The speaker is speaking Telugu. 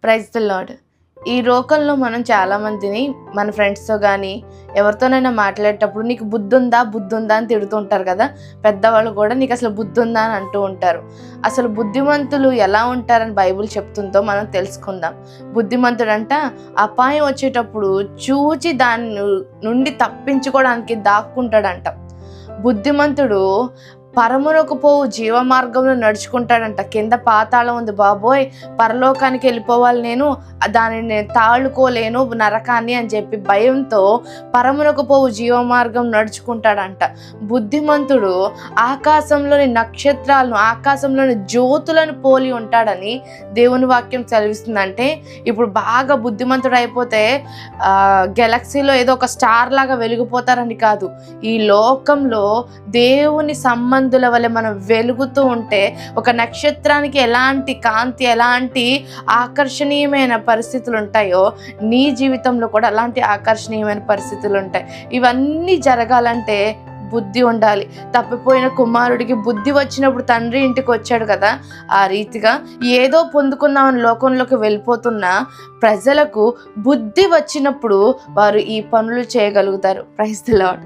Praise the lord. ఈ లోకంలో మనం చాలామందిని మన ఫ్రెండ్స్తో కానీ ఎవరితోనైనా మాట్లాడేటప్పుడు నీకు బుద్ధి ఉందా అని తిడుతూ ఉంటారు కదా. పెద్దవాళ్ళు కూడా నీకు అసలు బుద్ధి ఉందా అని అంటూ ఉంటారు. అసలు బుద్ధిమంతులు ఎలా ఉంటారని బైబిల్ చెప్తుందో మనం తెలుసుకుందాం. బుద్ధిమంతుడంట అపాయం వచ్చేటప్పుడు చూచి దాని నుండి తప్పించుకోవడానికి దాక్కుంటాడంట. బుద్ధిమంతుడు పరమునకు పోవు జీవ మార్గంలో నడుచుకుంటాడంట. కింద పాతాళం ఉంది బాబోయ్, పరలోకానికి వెళ్ళిపోవాలి, నేను దానిని తాళుకోలేను నరకాన్ని అని చెప్పి భయంతో పరమునకు పోవు జీవ మార్గం నడుచుకుంటాడంట. బుద్ధిమంతుడు ఆకాశంలోని నక్షత్రాలను, ఆకాశంలోని జ్యోతులను పోలి ఉంటాడని దేవుని వాక్యం సెలవిస్తుందంటే, ఇప్పుడు బాగా బుద్ధిమంతుడు అయిపోతే గెలాక్సీలో ఏదో ఒక స్టార్ లాగా వెలిగిపోతారని కాదు. ఈ లోకంలో దేవుని సంబంధ వల్ల మనం వెలుగుతూ ఉంటే ఒక నక్షత్రానికి ఎలాంటి కాంతి, ఎలాంటి ఆకర్షణీయమైన పరిస్థితులు ఉంటాయో నీ జీవితంలో కూడా అలాంటి ఆకర్షణీయమైన పరిస్థితులు ఉంటాయి. ఇవన్నీ జరగాలంటే బుద్ధి ఉండాలి. తప్పిపోయిన కుమారుడికి బుద్ధి వచ్చినప్పుడు తండ్రి ఇంటికి వచ్చాడు కదా, ఆ రీతిగా ఏదో పొందుకుందామని లోకంలోకి వెళ్ళిపోతున్న ప్రజలకు బుద్ధి వచ్చినప్పుడు వారు ఈ పనులు చేయగలుగుతారు. Praise the lord.